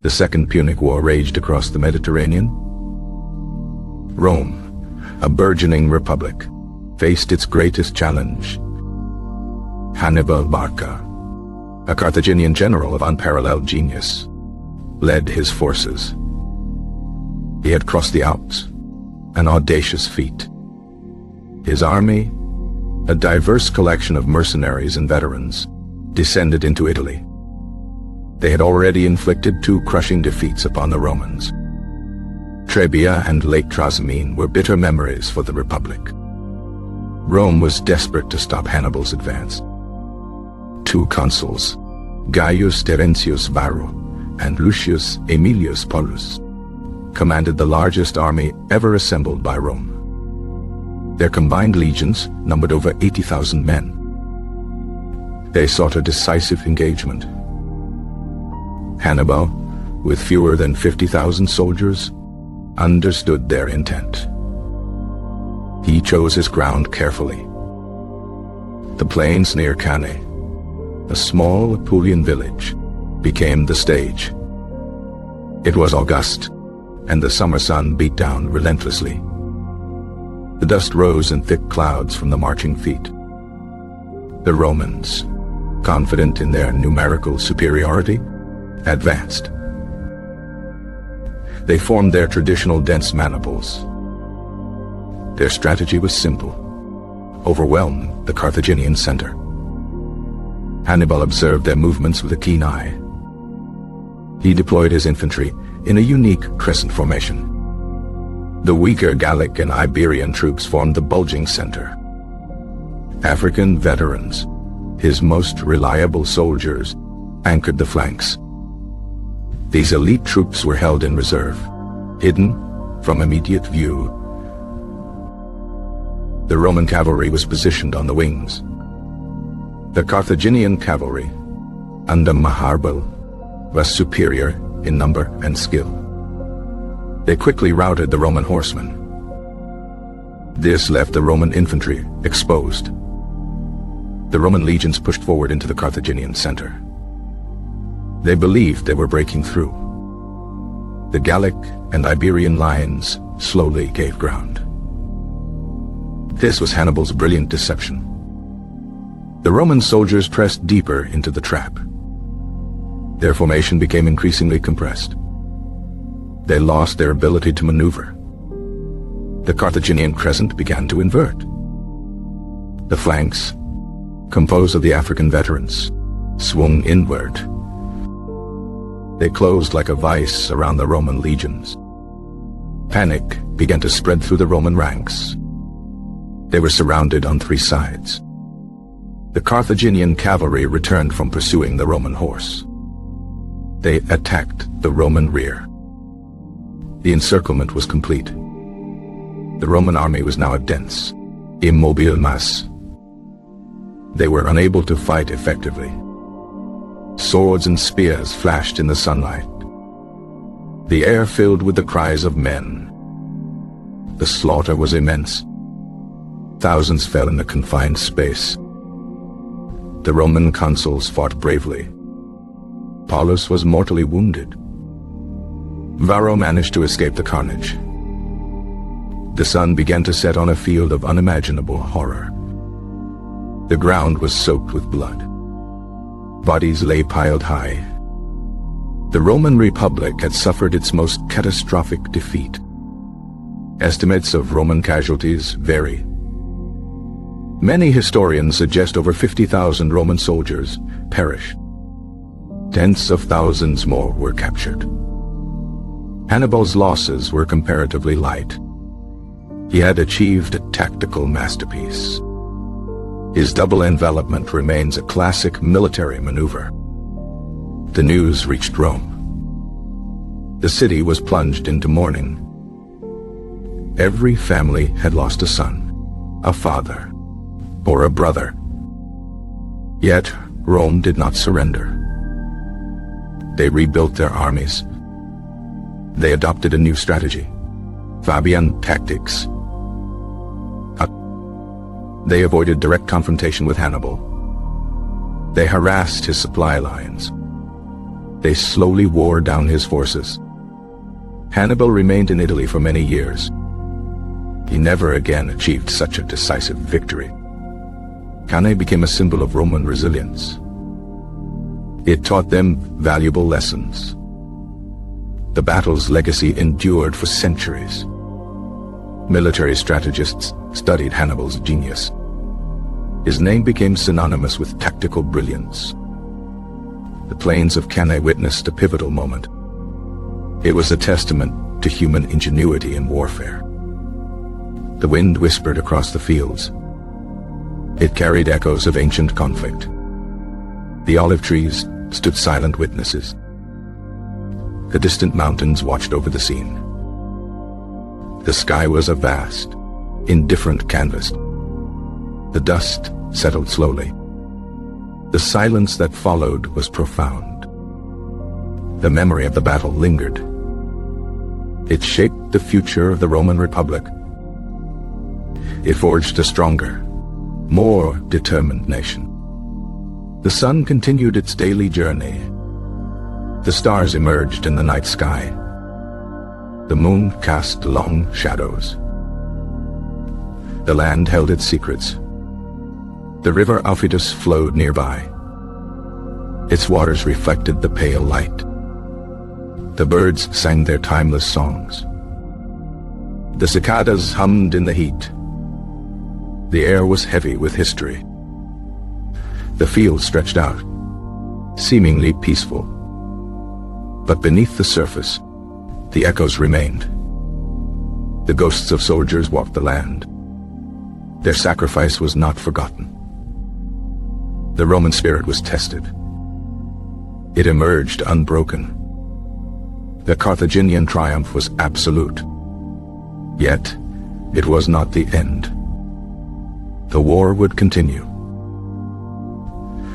The Second Punic War raged across the Mediterranean. Rome, a burgeoning republic, faced its greatest challenge. Hannibal Barca, a Carthaginian general of unparalleled genius, led his forces. He had crossed the Alps, an audacious feat. His army, a diverse collection of mercenaries and veterans, descended into Italy. They had already inflicted 2 crushing defeats upon the Romans. Trebia and Lake Trasimene were bitter memories for the Republic. Rome was desperate to stop Hannibal's advance. 2 consuls, Gaius Terentius Varro and Lucius Aemilius Paulus, commanded the largest army ever assembled by Rome. Their combined legions numbered over 80,000 men. They sought a decisive engagement. Hannibal, with fewer than 50,000 soldiers, understood their intent. He chose his ground carefully. The plains near Cannae, a small Apulian village, became the stage. It was August, and the summer sun beat down relentlessly. The dust rose in thick clouds from the marching feet. The Romans, confident in their numerical superiority, advanced. They formed their traditional dense maniples. Their strategy was simple: overwhelm the Carthaginian center. Hannibal observed their movements with a keen eye. He deployed his infantry in a unique crescent formation. The weaker Gallic and Iberian troops formed the bulging center. African veterans, his most reliable soldiers, anchored the flanks. These elite troops were held in reserve, hidden from immediate view. The Roman cavalry was positioned on the wings. The Carthaginian cavalry, under Hannibal, was superior in number and skill. They quickly routed the Roman horsemen. This left the Roman infantry exposed. The Roman legions pushed forward into the Carthaginian center. They believed they were breaking through. The Gallic and Iberian lines slowly gave ground. This was Hannibal's brilliant deception. The Roman soldiers pressed deeper into the trap. Their formation became increasingly compressed. They lost their ability to maneuver. The Carthaginian crescent began to invert. The flanks, composed of the African veterans, swung inward. They closed like a vice around the Roman legions. Panic began to spread through the Roman ranks. They were surrounded on 3 sides. The Carthaginian cavalry returned from pursuing the Roman horse. They attacked the Roman rear. The encirclement was complete. The Roman army was now a dense, immobile mass. They were unable to fight effectively. Swords and spears flashed in the sunlight. The air filled with the cries of men. The slaughter was immense. Thousands fell in the confined space. The Roman consuls fought bravely. Paulus was mortally wounded. Varro managed to escape the carnage. The sun began to set on a field of unimaginable horror. The ground was soaked with blood. Bodies lay piled high. The Roman Republic had suffered its most catastrophic defeat. Estimates of Roman casualties vary. Many historians suggest over 50,000 Roman soldiers perished. Tens of thousands more were captured. Hannibal's losses were comparatively light. He had achieved a tactical masterpiece. His double envelopment remains a classic military maneuver. The news reached Rome. The city was plunged into mourning. Every family had lost a son, a father, or a brother. Yet Rome did not surrender. They rebuilt their armies. They adopted a new strategy, Fabian tactics. They avoided direct confrontation with Hannibal. They harassed his supply lines. They slowly wore down his forces. Hannibal remained in Italy for many years. He never again achieved such a decisive victory. Cannae became a symbol of Roman resilience. It taught them valuable lessons. The battle's legacy endured for centuries. Military strategists studied Hannibal's genius. His name became synonymous with tactical brilliance. The plains of Cannae witnessed a pivotal moment. It was a testament to human ingenuity in warfare. The wind whispered across the fields. It carried echoes of ancient conflict. The olive trees stood silent witnesses. The distant mountains watched over the scene. The sky was a vast, indifferent canvas. The dust settled slowly. The silence that followed was profound. The memory of the battle lingered. It shaped the future of the Roman Republic. It forged a stronger, more determined nation. The sun continued its daily journey. The stars emerged in the night sky. The moon cast long shadows. The land held its secrets. The river Aufidus flowed nearby. Its waters reflected the pale light. The birds sang their timeless songs. The cicadas hummed in the heat. The air was heavy with history. The fields stretched out, seemingly peaceful. But beneath the surface, the echoes remained. The ghosts of soldiers walked the land. Their sacrifice was not forgotten. The Roman spirit was tested. It emerged unbroken. The Carthaginian triumph was absolute. Yet, it was not the end. The war would continue.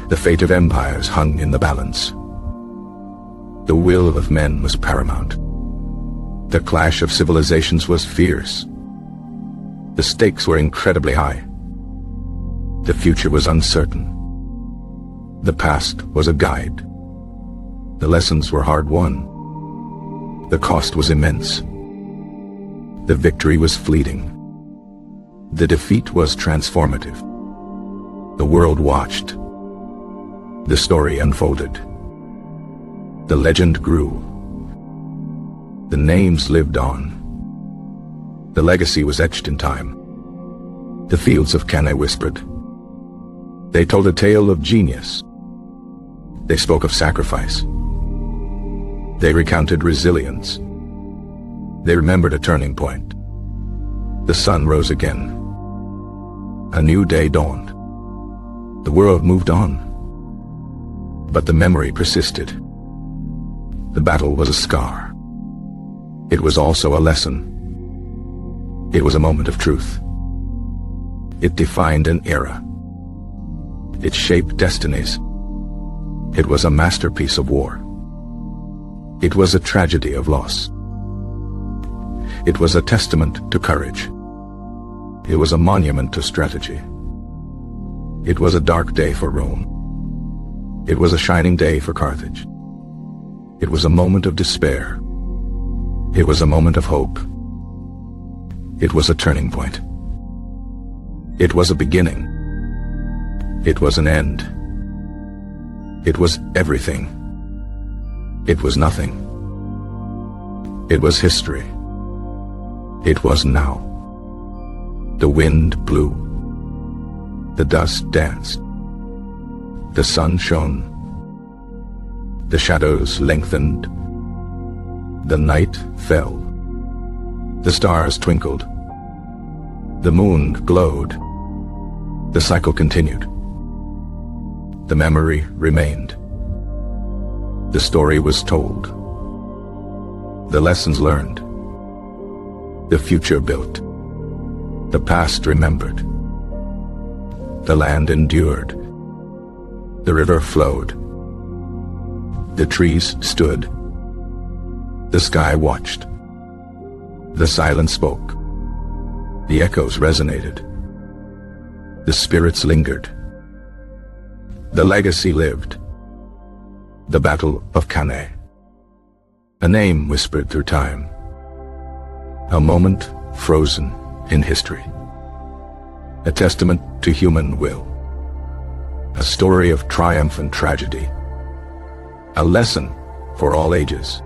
The fate of empires hung in the balance. The will of men was paramount. The clash of civilizations was fierce. The stakes were incredibly high. The future was uncertain. The past was a guide. The lessons were hard-won. The cost was immense. The victory was fleeting. The defeat was transformative. The world watched. The story unfolded. The legend grew. The names lived on. The legacy was etched in time. The fields of Cannae whispered. They told a tale of genius. They spoke of sacrifice. They recounted resilience. They remembered a turning point. The sun rose again. A new day dawned. The world moved on. But the memory persisted. The battle was a scar. It was also a lesson. It was a moment of truth. It defined an era. It shaped destinies. It was a masterpiece of war. It was a tragedy of loss. It was a testament to courage. It was a monument to strategy. It was a dark day for Rome. It was a shining day for Carthage. It was a moment of despair. It was a moment of hope. It was a turning point. It was a beginning. It was an end. It was everything. It was nothing. It was history. It was now. The wind blew. The dust danced. The sun shone. The shadows lengthened. The night fell. The stars twinkled. The moon glowed. The cycle continued. The memory remained. The story was told. The lessons learned. The future built. The past remembered. The land endured. The river flowed. The trees stood. The sky watched. The silence spoke. The echoes resonated. The spirits lingered. The legacy lived. The Battle of Cannae. A name whispered through time. A moment frozen in history. A testament to human will. A story of triumph and tragedy. A lesson for all ages.